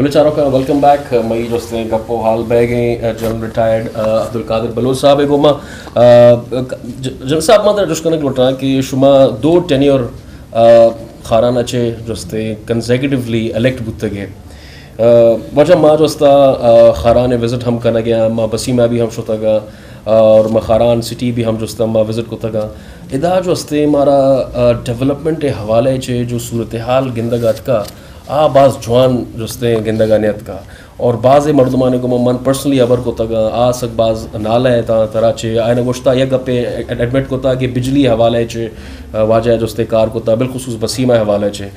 چاروں کا welcome back. مئی جوستے گپو حال بہ گئے جنرل ریٹائرڈ عبدالقادر بلوچ صاحب گوما جنرل صاحب ماتا جسکنک لوٹا کہ شما دو ٹینیور خارانہ چے جوستے کنزیکٹیولی الیکٹ بوتگے وجہ ما جوستا خاران وزٹ ہم کرنا گیا ما بسی میں بھی ہم شوتا گا اور ما خاران سٹی بھی ہم جوستا ما وزٹ کو تگا ادا جوستے مارا ڈیولپمنٹ حوالے چے جو صورتحال گندگات کا بعض جوان جوستے گندگانیت کا اور بعض مردمانے کو من پرسنلی ابر کو تگا سک بعض نالہ تا ترا چے آئین گوشتا یک گپے ایڈمٹ کو تا کہ بجلی حوالے چے واجہ جوستے کار کو تا بالخصوص بسیمہ حوالے چے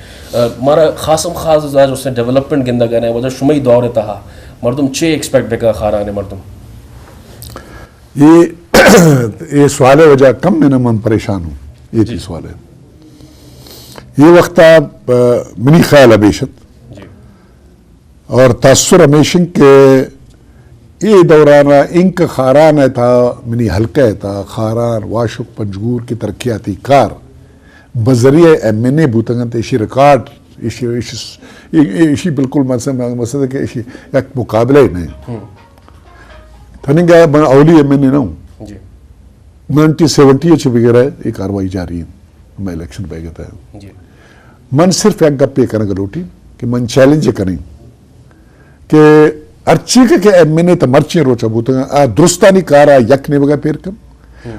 مارا خاصم خاص جوستے ڈیولپمنٹ گندگانے وجہ شمئی دور تہا مردم چے ایکسپیکٹ بکا خارانے مردم یہ سوال ہے وجہ کم میں من پریشان ہوں یہ چیز سوال ہے یہ وقت منی خیال ابیشت اور تاثر ہمیشن کے یہ دورانہ انک خاران ہے تھا منی حلقہ تھا خاران واشق پنجگور کی ترقیاتی کار بذریعہ ایم این اے بوتنگن تے اسی ریکارڈ اسی بالکل مسئلہ کہ اسی ایک مقابلہ ہی نہیں تھنی گیا میں اولی ایم این اے نہ ہوں 1970 اچھے بغیر ہے یہ کاروائی جاری ہے میں الیکشن پہ گیا تھا من صرف ایک گپ پہ کرنے گلوٹی کہ من چیلنج کریں کہ ارچی کے ایم این اے تا مرچی روچا بوتا درستانی کارا یک نے بگا پیر کم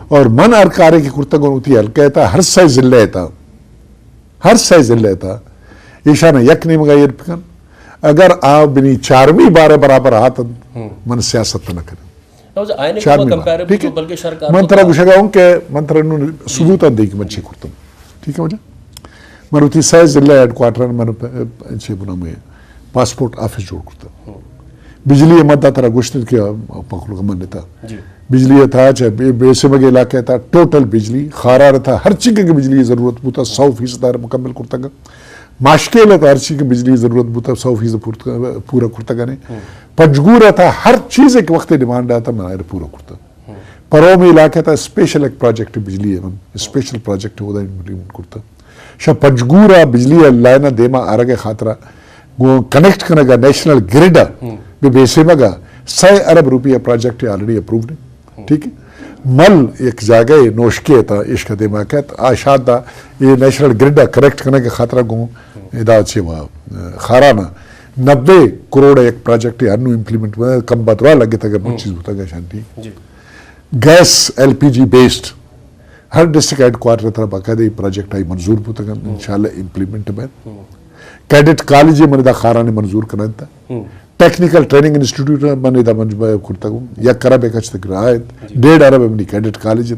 اور من ارکارے کی کرتا گون ہوتی حلقہ تھا ہر سائے ذلہ تھا ایشانہ یک نے بگا یہ پکن اگر آپ بنی چاروی بارے برابر آتا من سیاست نہ کریں ٹھیک ہے من طرح گوشہ گا ہوں کہ من طرح انہوں ثبوتا دے کی منچے کرتا ہوں ٹھیک ہے وجہ من ہوتی سائے ضلع ہیڈ کوارٹر من چھے بنا میں پاسپورٹ آفس جوڑ کرتا بجلی مدہ طرح گوشت کیا پخلو کا من تھا بجلی تھا چاہے بیسے مگے علاقہ تھا ٹوٹل بجلی خارار تھا ہر چیز کی بجلی ضرورت ہوتا 100% مکمل کرتا گا ماشکل تھا ہر چیز کی بجلی ضرورت ہوتا 100% پورا کرتا گا نہیں پنجگور تھا ہر چیز ایک وقت ڈیمانڈ آتا منائر پورا کرتا پرو میں علاقہ تھا اسپیشل ایک پروجیکٹ بجلی ہے اسپیشل پروجیکٹ ہوتا امپلیمنٹ کرتا شاہ پنجگورا بجلی لائنہ دیما آرگے خاطرہ کنیکٹ کرنے گا نیشنل گریڈا بھی بیسے مگا 100 ارب روپیہ پروجیکٹ آلریڈی اپرووڈ ہے ٹھیک ہے مل ایک جاگہ نوشکے تھا عشق دیما کہت آشاد دا یہ نیشنل گریڈا کریکٹ کرنے کے خاطرہ گوں ادا چھے وہاں خارانہ 90 کروڑ ایک پروجیکٹ انو امپلیمنٹ کم بدوا لگے تھا کہ بہت چیز ہوتا گا شانتی گیس ایل پی جی بیسڈ ہر ڈسٹرکٹ ہیڈ کوارٹر طرح باقاعدہ یہ پروجیکٹ آئی منظور ہوتا گا انشاءاللہ امپلیمنٹ میں کیڈٹ کالج من دا خارانے منظور کرنا تھا ٹیکنیکل ٹریننگ انسٹیٹیوٹ من دا منجبہ کرتا گا یک کرب ایک اچھ تک رعایت 1.5 ارب منی کیڈٹ کالج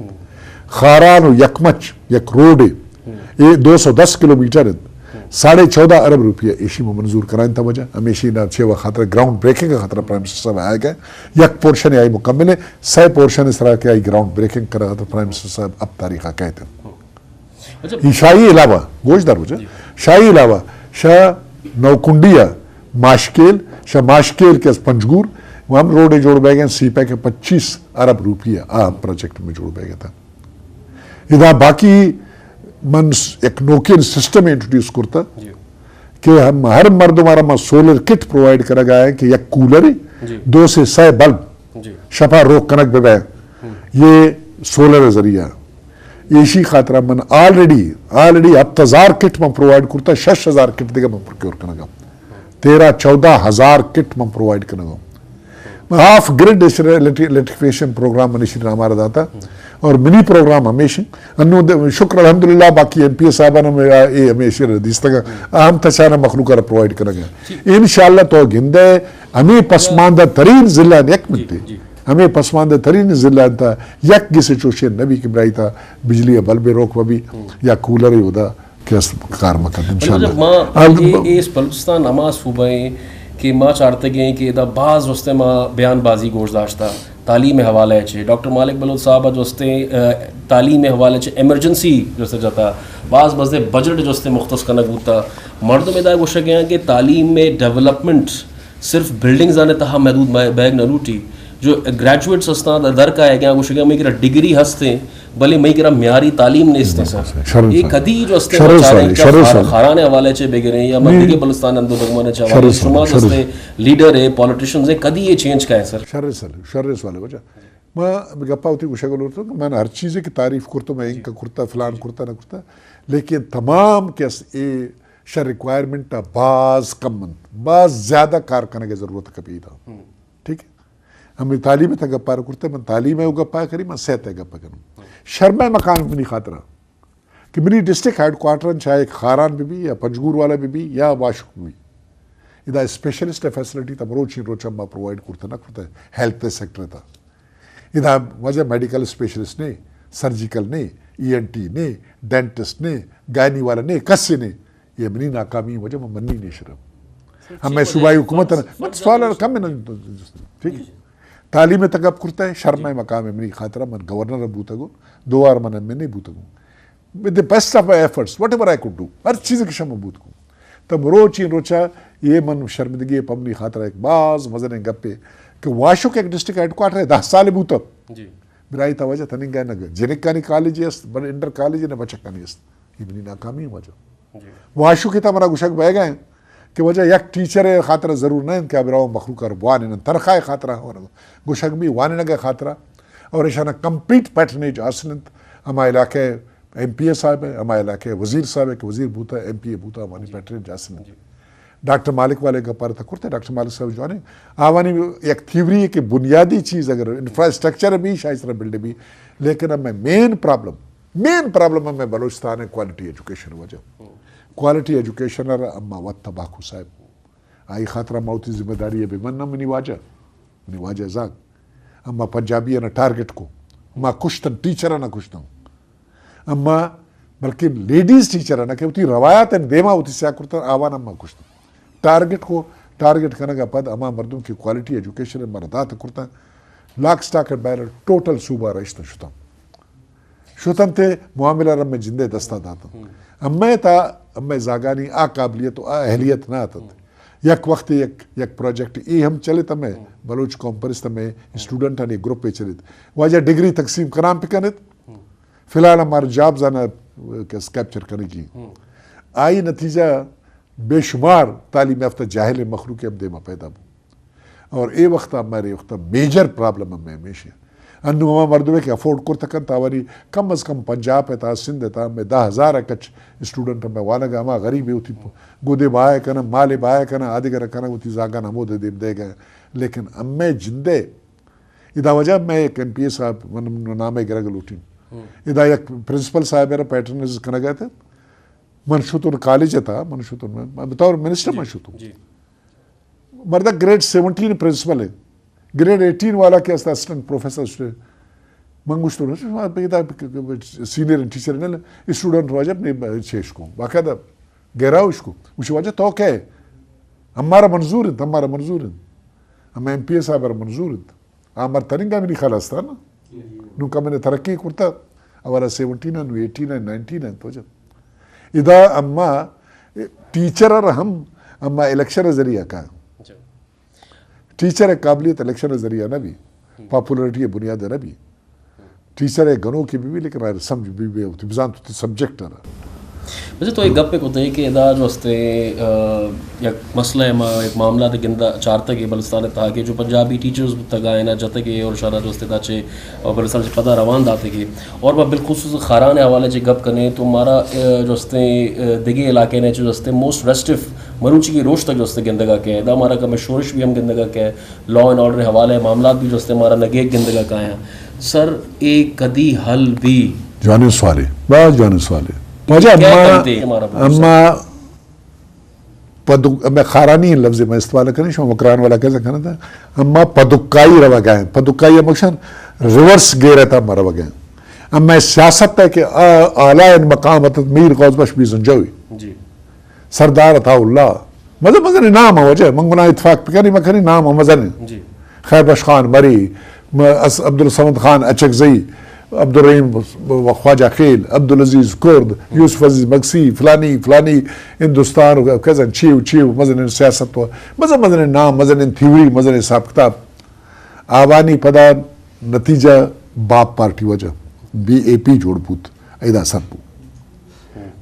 خاران و یکمچ یک روڈ یہ 210 کلومیٹر 14.5 ارب روپیہ ایشی میں منظور کرائیں تھا وجہ ہمیشہ نہ چھے وہ خاطرہ گراؤنڈ بریکنگ کا خاطرہ پرائم منسٹر صاحب آئے گئے یک پورشن آئی مکمل ہے 100 پورشن اس طرح کے آئی گراؤنڈ بریکنگ کرا تھا پرائم منسٹر صاحب اب تاریخہ کہتے ہیں شاہی علاوہ گوش دار وجہ شاہی علاوہ شاہ نوکنڈیا ماشکیل شاہ ماشکیل کے پنجگور وہ ہم روڈے جوڑ بے گئے سی پے کے 25 ارب روپیہ پروجیکٹ میں جوڑ بے گئے تھا ادھا باقی من ایک نوکین سسٹم انٹروڈیوس کرتا کہ ہم ہر مرد ہمارا سولر کٹ پرووائڈ کرا گیا ہے کہ یک کولر 2 سے 100 بلب شپا روک کنک بے یہ سولر ذریعہ ایشی خاطرہ من آلریڈی 7000 کٹ من پرووائڈ کرتا 6000 کٹ دے گا من پرکیور کرنا گا 13-14 کٹ من پرووائڈ کرنا گا ہاف گریڈ الیکٹریفیشن پروگرام منیشن ہمارا داتا اور منی پروگرام ہمیشہ انہوں شکر الحمدللہ باقی ایم پی اے صاحبانہ میں ہمیشہ ردیس تگا اہم تچانہ مخلوقہ پرووائڈ کرنا گیا انشاءاللہ تو گندے ہمیں پسماندہ ترین ضلع یک ملتے ہمیں پسماندہ ترین ضلع تھا یک گسے چوشے نبی کبرائی تھا بجلی بلب روک بھی یا کولر ہی ہودا کیس کار مکن انشاءاللہ اس بلوچستان اما صوبائیں کہ ماں چاہتے گئے کہ دا بعض وستے ماں بیان بازی گوش داشتا تعلیم حوالہ ہے ڈاکٹر مالک بلوچ صاحب جو تعلیم حوالے ایمرجنسی جو جاتا بعض مزے بجٹ جو مختص کرنا ہوتا مرد میں دا گوشہ گیا کہ تعلیم میں ڈیولپمنٹ صرف بلڈنگز آنے تہا محدود بیگ نہ لوٹی جو گریجویٹس ہستا در کا ہے گیا گوشہ گیا میں کہ ڈگری ہستے بھلے مئی کرا معیاری تعلیم نے استے سر یہ کدی جو استے بچارے خارانے حوالے چے بگرے یا مدگی بلستان اندو دگمانے چاہوالے شما جستے لیڈر ہے پولیٹیشنز ہیں کدی یہ چینج کا ہے سر شر سوالے وجہ میں گپا ہوتی کچھ اگر ہوتا میں نے ہر چیز کی تعریف کرتا میں ان کا کرتا فلان کرتا نہ کرتا لیکن تمام کیس اے شر ریکوائرمنٹ بعض کم بعض زیادہ کار کرنے کی ضرورت کبھی تھا ٹھیک ہے ہم تعلیم تھا گپا کرتے میں تعلیم ہے وہ گپا کری میں صحت ہے گپا کروں شرم مکان منی خاطرہ کہ میری ڈسٹرکٹ ہیڈ کوارٹر چاہے خاران بھی یا پنجگور والا بھی یا واشک بھی ادا اسپیشلسٹ فیسلٹی تھا روچی روچا میں پرووائڈ کرتا نہ کرتا ہے ہیلتھ سیکٹر تھا ادا وجہ میڈیکل اسپیشلسٹ نے سرجیکل نے ای این ٹی نے ڈینٹسٹ نے گائنی والا نے کس نے یہ منی ناکامی وجہ میں منی نہیں شرم ہمیں صوبائی حکومت سوال کم ہے ٹھیک ہے تعلیم تک کرتا ہے شرم مقام ہے منی خاطرہ من گورنر بوتا گو 2 بار من میں نہیں بوتا go with the best of my efforts whatever I could do ہر چیز کی شم بوت کو تب روچی روچا یہ من شرمندگی پمنی خاطرہ ایک بعض مزن گپے کہ واشو کے ایک ڈسٹرکٹ ہیڈ کوارٹر ہے 10 سال بوتا برائی توجہ تنگ ہے نہ جنکانی کالج است بڑا انٹر کالج نہ بچکانی است یہ منی ناکامی وجہ واشو کی تمہارا گشک بہ گئے کہ وجہ یک ٹیچر خاطرہ ضرور نہیں کہ ابراؤ مخلوق اور وان ترخائے خاطرہ گشک بھی وان نہ گئے خاطرہ اور اشانہ کمپلیٹ پیٹرنیج حاصلت ہمارے علاقے ایم پی اے صاحب ہے ہمارے علاقے وزیر صاحب ہے کہ وزیر بوتا ایم پی اے بوتا ہماری پیٹرنیج حاصلت ڈاکٹر مالک والے کا پارا تھا کرتے ڈاکٹر مالک صاحب جو ہے آوانی ایک تھیوری ہے کہ بنیادی چیز اگر انفراسٹرکچر بھی شاید طرح بلڈ بھی لیکن اب میں مین پرابلم ہمیں بلوچستان ہے کوالٹی ایجوکیشن وجہ کوالٹی ایجوکیشن اما وقت باکو صاحب آئی خاطرہ موتی ذمہ داری ہے بے من منی واجہ زاگ اما پنجابی ہے نا ٹارگٹ کو اما کشتن ٹیچر ہے نا کشتن اما بلکہ لیڈیز ٹیچر ہے نا کہ ہوتی روایات ہیں دیما ہوتی سیا کرتا آوان اما کشتن ٹارگٹ کو ٹارگٹ کرنے کا پد اما مردوں کی کوالٹی ایجوکیشن مردات کرتا lock stock and barrel total صوبہ رشتہ شتم تھے معاملہ رم میں جندے دستہ داتا اما تا اما زاگانی آ قابلیت و آ اہلیت نہ آتا یک وقت یک پروجیکٹ ای ہم چلے تا میں بلوچ قوم پرست میں اسٹوڈنٹ نے گروپ پہ چلے واجہ ڈگری تقسیم کرام پہ کنت فی الحال ہمارا جابز آنا کیپچر کرنے کی آئی نتیجہ بے شمار تعلیم یافتہ جاہل مخلوق اب دیما پیدا ہو اور اے وقت ہمارے وقت میجر پرابلم ہمیں ہمیشہ انو ہما مردوے کے افورڈ کرتا کن تاواری کم از کم پنجاب ہے تا سندھ ہے تا ہمیں 10,000 ہے کچھ اسٹوڈنٹ ہمیں وانگا ہما غریب ہوتی گودے بائے کنا مالے بائے کنا آدھے گرہ کنا ہوتی زاگا نمو دے گئے لیکن ہمیں جندے ادا وجہ میں ایک این پی اے صاحب نامے گرہ گلوٹی ادا ایک پرنسپل صاحب میرا پیٹرنز کنا گئے تھے منشوتون کالج تھا منشوتون میں بطور منسٹر منشوتون مردہ گریڈ 17 پرنسپل ہے گریڈ 18 والا کیا تھا اسسٹنٹ پروفیسر منگوشتو سینئر ٹیچر نے اسٹوڈنٹ واجہ اپنے چیش کو باقاعدہ گہرا اس کو اسی وجہ تو کہ ہمارا منظور ہے ہم ایم پی اے صاحب منظور ہے ہمارا ترنگا میری خلاص تھا نا نو کا میں نے ترقی کرتا ہمارا 17 ہے 18 ہے 19 ہے تو جب ادا اما ٹیچر اور ہم اما الیکشن ذریعہ کا ٹیچر ہے قابلیت الیکشن ذریعہ نہ بھی پاپولرٹی ہے بنیاد نہ بھی ٹیچر ہے گنوں کی بھی لیکن سمجھ بھی ہوتی بزان تو سبجیکٹ ہے ویسے تو ایک گپ پہ ہوتے ہیں کہ ادا جو ہستے یک مسئلہ ہے ایک معاملہ تھا گندہ چارتا کہ بلستان تھا کہ جو پنجابی ٹیچرز تک آئے نا جاتے کہ اور شارہ جو ہستے تاچے اور بلستان سے پتہ روان داتے کہ اور وہ بالخصوص خاران حوالے سے گپ کرنے تو ہمارا جو ہستے دگے علاقے نے جو ہستے موسٹ ریسٹیو مروچی کی روش تک جو ہستے گندگا کے ہیں ادا ہمارا کا میں شورش بھی ہم گندگا کے ہیں لا اینڈ آرڈر حوالے معاملات بھی جو ہستے ہمارا نگیک گندگا کا ہیں سر ایک کدی حل بھی جانے سوالے بہت جانے سوالے مجھے میں خارانی لفظ میں استعمال کریں شما مکران والا کیسا کہنا تھا اما پدکائی روا گئے پدکائی مکشن ریورس گے رہتا ہم روا گئے اما سیاست ہے کہ اعلیٰ مقامت میر غوث بخش بھی زنجوی سردار عطا اللہ مزن نام ہے وجہ منگنا اتفاق پکانی مکھنی نام ہے مزن خیر بخش خان مری عبدالصمد خان اچکزئی عبدالرحیم خواجہ خیل عبدالعزیز کرد یوسف عزیز مگسی فلانی ہندوستان کزن چیو مزن سیاست مزن نام مزن تھیوری مزن حساب کتاب آوانی پدا نتیجہ باپ پارٹی وجہ BAP جوڑ بوت ایدا سر بو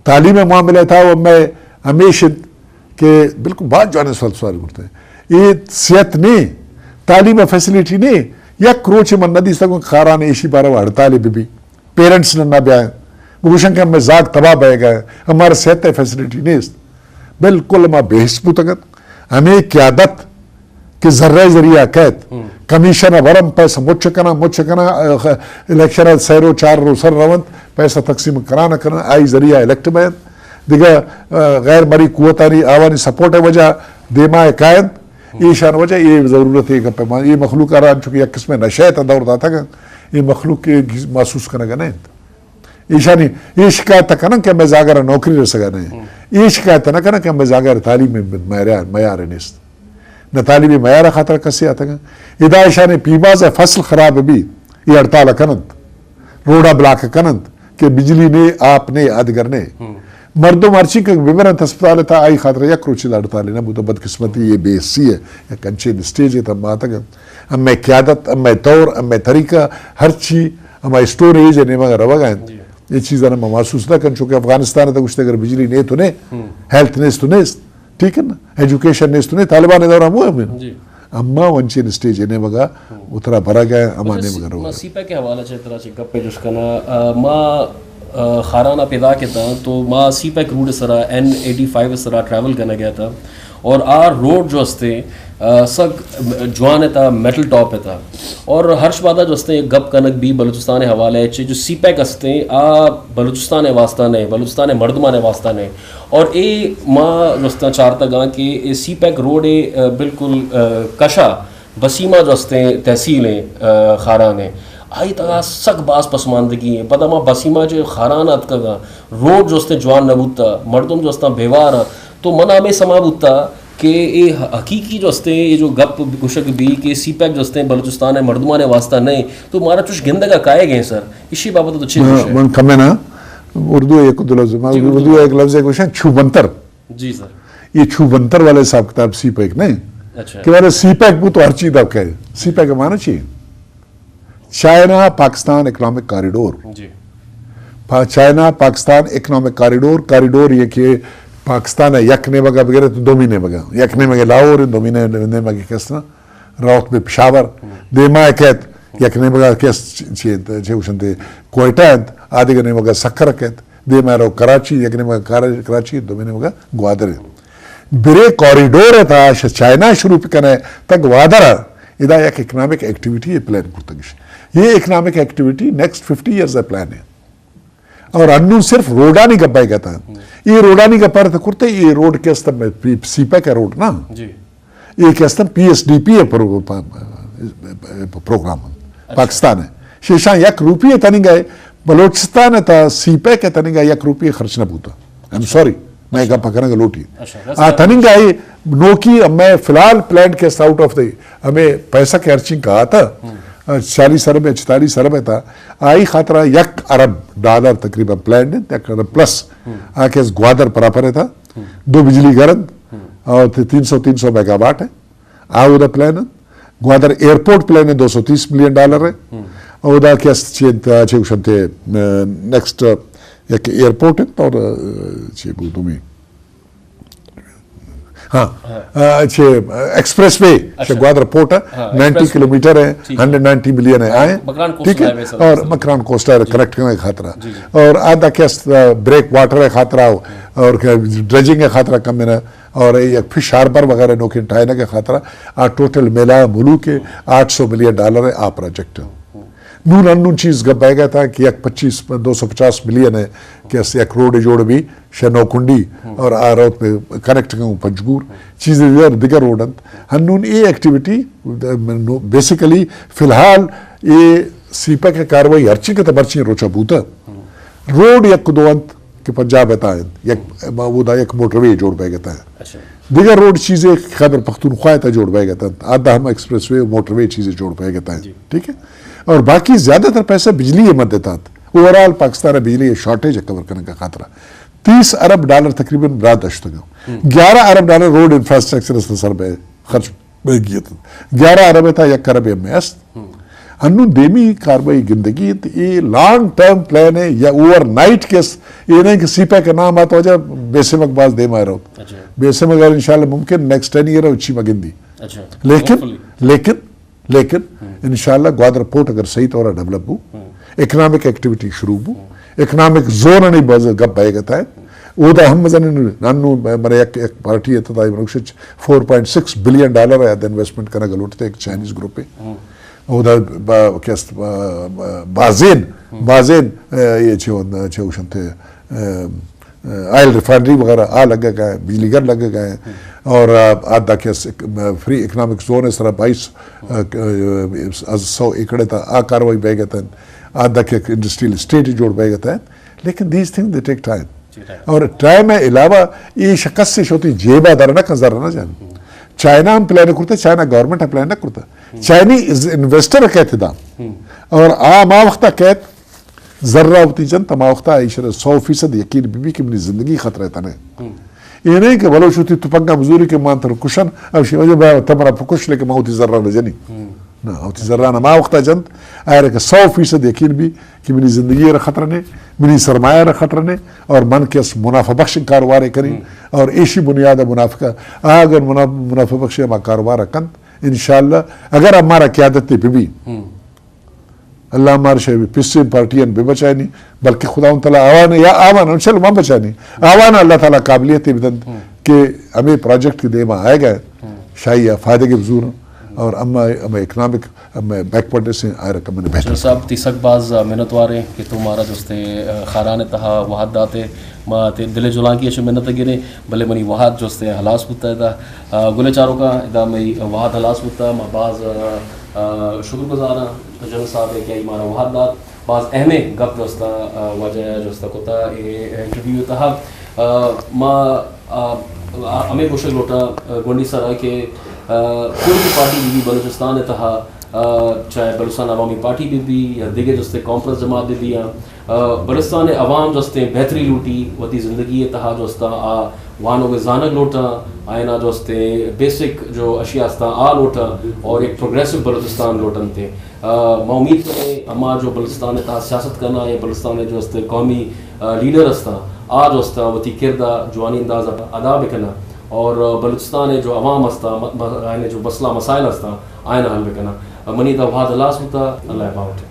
تعلیم معاملہ تھا وہ میں ہمیشہ کہ بالکل بات جانے سوال کرتے ہیں یہ صحت نہیں تعلیم فیسلٹی نہیں یا کروچ من ندی سکوں خاران ایشی بارہ ہڑتال بھی پیرنٹس نے نہ بیائیں گوشن کہ ہمیں زاگ تباہ بہ گئے ہمارا صحت فیسلٹی نہیں بالکل ہمیں بحث پوتگت ہمیں قیادت کہ ذرہ ذریعہ قید کمیشن ورم پیسہ مچ کنا الیکشن سیرو چار رو سر روند پیسہ تقسیم کرانا کرنا آئی ذریعہ الیکٹ بین دیکھا غیر مری قوتانی آوانی سپورٹ ہے وجہ دیما قائد یہ شان وجہ یہ ضرورت ہے کہ یہ مخلوق آران چونکہ یک قسم نشیت دور داتا گا یہ مخلوق محسوس کرنے گا نہیں یہ شانی یہ شکایت کرنا کہ میں زاگر نوکری رسگا نہیں یہ شکایت نہ کرنا کہ میں زاگر تعلیم معیار نیست نہ تعلیمی معیار خاطر کسی آتا گا ادائشان پیباز فصل خراب بھی یہ ہڑتال کنند روڈا بلاک کنند کہ بجلی نے آپ نے آدگر نے مردم مرچی کا بیمران ہسپتال تھا آئی خاطر یک کروچی ہڑتال نہ بہت بدقسمتی یہ بے حصی ہے یا کنچے سٹیج ہے تب آتا گا اب میں قیادت اب میں طور اب میں طریقہ ہر چیز ہمارا اسٹوریج ہے نہیں مگر روا گئے یہ چیزیں میں محسوس نہ کر چونکہ افغانستان تک کچھ اگر بجلی نہیں تو نہیں ہیلتھ نہیں تو نہیں ٹھیک ہے نا ایجوکیشن نہیں تو نہیں طالبان دور ہم ہوئے اما ونچی سٹیج نے مگا اترا بھرا گیا اما نے مگر روا سیپا کے حوالے سے طرح سے گپ پہ جس کنا ماں خارانہ پیدا کے تھا تو ماں سیپیک روڈ اس طرح N85 اس طرح ٹریول کرنا گیا تھا اور روڈ جو ہستے سگ جوان تھا میٹل ٹاپ تھا اور ہرش بادہ جو ہستے گپ کنک بھی بلوچستان حوالے جو سی پیک ہستے بلوچستان واسطہ نے بلوچستان مردمان واسطہ نے اور اے ماں جو ہستا چارتا گاں کہ سی پیک روڈ بالکل کشا بسیمہ جو ہستے تحصیلیں خاران ہیں آئی تگا سک باس پسماندگی ہے پتہ ماں بسیمہ جو خاران ات کا روڈ جو ہستے جوان نبوتا مردم جو ہستا بیوار تو منا میں سما بوتا کہ یہ حقیقی جو ہستے یہ جو گپ گشک بھی کہ سی پیک جو ہستے بلوچستان مردمان واسطہ نہیں تو ہمارا چوش گندگا کائے گئے سر اسی بابت تو اچھی خوش ہے من کمیں نا اردو ایک دو لفظ اردو ایک لفظ ہے کوشن چھوبنتر جی سر یہ چھوبنتر والے حساب کتاب سی پیک نہیں کہ والے سی پیک بھی تو ہر چیز آپ کہے سی پیک مانا چاہیے چائنا پاکستان اکنامک کاریڈور جی چائنا پاکستان اکنامک کاریڈور یہ کہ پاکستان ہے یک نے مگا بغیر تو 2 مہینے مگا یک نے مگا لاہور 2 مہینے نے مگا کس طرح راوت میں پشاور دیما کہت یک نے مگا کس چھوشن تے کوئٹہ آدھے گنے مگا سکر کہت دیما رو کراچی یک نے مگا کراچی 2 مہینے مگا گوادر برے کوریڈور تھا چائنا شروع کرنے تک گوادر ادا یک اکنامک ایکٹیویٹی پلان کرتگش یہ economic activity next 50 years plan ہے اور انو صرف روڈانی گپائی گتا ہے یہ روڈانی گپا رہتا کرتے یہ روڈ کے استم سی پیک ہے روڈ نا یہ کے استم PSDP ہے پروگرام پاکستان ہے شیشان یک روپیہ تنی گئے بلوچستان ہے تا سی پیک ہے تنی گئے یک روپیہ خرچ نہ بوتا I'm sorry میں گپا کرنے گا لوٹی تنی گئے نوکی میں فلال پلان کے آؤٹ آف دی ہمیں پیسہ کے ارچنگ کہا تھا 40 ارب یا 44 ارب تھا آئی خاطرہ $1 ارب تقریباً پلان ہے 1 ارب پلس آکے اس گوادر پراپر تھا 2 بجلی گرد اور 300 میگا واٹ ہے آؤ دا پلان ہے گوادر ایئرپورٹ پلان ہے $230 ملین ہے اور دا کیا چھوشن تھے نیکسٹ یک ایئرپورٹ ہے اور چھے بودو میں ہاں ایکسپریس وے گوادر پورٹ ہے 90 کلومیٹر ہے 190 ملین ہے آئے ٹھیک ہے اور مکران کوسٹر کریکٹ کرنے کا خاطرہ اور آدھا کیا بریک واٹر ہے خاطرہ اور ڈریجنگ ہے خاطرہ کم ہے اور ایک فش ہاربر وغیرہ نوکین ٹائنے کا خاطرہ ٹوٹل ملا ملوک کے $800 ملین ہے آ پروجیکٹ نون انون چیز گپ بہ گیا تھا کہ یک 250 ملین ہے کہ ایک روڈ جوڑ بھی شنو کنڈی اور آروت میں کنیکٹ کروں پنجگور چیزیں دیگر روڈ ہنون یہ ایکٹیویٹی بیسیکلی فی الحال یہ سیپا کے کاروائی ہرچی کے تبرچی روچا بوتا روڈ یک دو انت کہ پنجاب ہے یک موٹر وے جوڑ بہ گیا ہے دیگر روڈ چیزیں خیبر پختونخوا تا جوڑ بہ گیا تھا آدھا ہم ایکسپریس وے موٹر وے چیزیں جوڑ بہ گیا ہے ٹھیک ہے اور باقی زیادہ تر پیسہ بجلی مد دیتا اوورال پاکستان بجلی شارٹیج ہے کور کرنے کا خاطرہ $30 ارب تقریباً براد اشتہ گا $11 ارب روڈ انفراسٹرکچر سر بے خرچ بے گیا تھا 11 ارب تھا 1 ارب ایم ایس انو دیمی کاروائی گندگی یہ لانگ ٹرم پلان ہے یا اوور نائٹ کیس یہ نہیں کہ سی پے کا نام آتا ہو جائے بیسے مقباز دے مائے رہو بیسے مقباز انشاءاللہ ممکن نیکسٹ 10 ایئر اچھی مگندی لیکن انشاءاللہ گوادر پورٹ اگر صحیح طور ڈیولپ ہو اکنامک ایکٹیویٹی شروع ہو اکنامک زون نہیں باز گپ بائے گتا ہے وہ دا ہم مزن نانو مرے ایک پارٹی ہے تھا منوشچ $4.6 بلین ہے انویسٹمنٹ کرنا گلوٹتے ایک چائنیز گروپ ہے وہ دا بازین یہ چھوشن تھے آئل ریفائنری وغیرہ لگے گئے ہیں بجلی گھر لگے گئے ہیں اور آدھا کیس فری اکنامک زون اس طرح 2200 ایکڑے تھا کاروائی بہ گئے تھے آدھا کے انڈسٹریل اسٹیٹ جوڑ بہ گئے تھے لیکن these thing they take time اور ٹائم ہے علاوہ یہ شکست سے ہوتی جیب آدھار نہ کنزر نہ جانے چائنا ہم پلان کرتے چائنا گورنمنٹ پلان نہ کرتا چائنی انویسٹر کہتے دام اور ما وقتا کہت ذرہ ہوتی جنتا ما وقتا 100% یقین بھی کہ منی زندگی خطرہ ہے تنے یہ نہیں کہ بلو شوتی تو پنگا مزوری کے مانتر کشن اب شی وجہ با تمہارا پکش لے کہ ما ہوتی ذرہ نجنی نا ہوتی ذرہ نا ما وقتا جنت آئے کہ 100% یقین بھی کہ منی زندگی رہ خطرہ نے منی سرمایہ رہ خطرہ نے اور من کے منافع بخش کاروبارے کریں اور ایشی بنیاد منافع اگر منافع بخش ما کاروبار کند انشاءاللہ اگر ہمارا قیادت بھی اللہ ہمارے شاہ پسے پارٹیاں بھی بچائے نہیں بلکہ خدا تعالیٰ آوانا یا آوانا چلو وہاں بچائے نہیں آوانا اللہ تعالیٰ قابلیت بدن کہ ہمیں پروجیکٹ کی دیما آئے گئے شاہی فائدے کے بزور اور اما اکنامک بیکورڈ سے آئے رکھا میں بہتر صاحب تیسک باز منت وارے کہ تمہارا جستے خاران تہا وحد داتے ما دل جلان کی اشو منت گرے بلے منی وحد جستے حلاس بتا دا گلے چاروں کا ادا میں وحد حلاس بتا ما باز شکر گزارا جنرل صاحب ہے کہ ہمارا وحد دات بعض اہم گپ جستا وجہ جستا کتا انٹرویو تہا ما ہمیں گوشک لوٹا گونڈی سرا کہ کوئی بھی پارٹی بھی بلوچستان تہا چاہے بلوچستان عوامی پارٹی بھی یا دیگر جستے کانفرنس جماعت بھی بلوچستان عوام جستے بہتری لوٹی وتی زندگی تہا جستا وانو کے زانگ لوٹا آئینہ جستے بیسک جو اشیاء استا لوٹا اور ایک پروگریسو بلوچستان لوٹن تھے میں امید کریں اما جو بلوچستان تہا سیاست کرنا یا بلوچستان جو استے قومی لیڈر استا جو استا وتی کردہ جوانی انداز ادا بکنا اور بلوچستان جو عوام استا جو مسئلہ مسائل استا آئینہ حل بکنا منی دا وحد اللہ سوتا اللہ باوٹ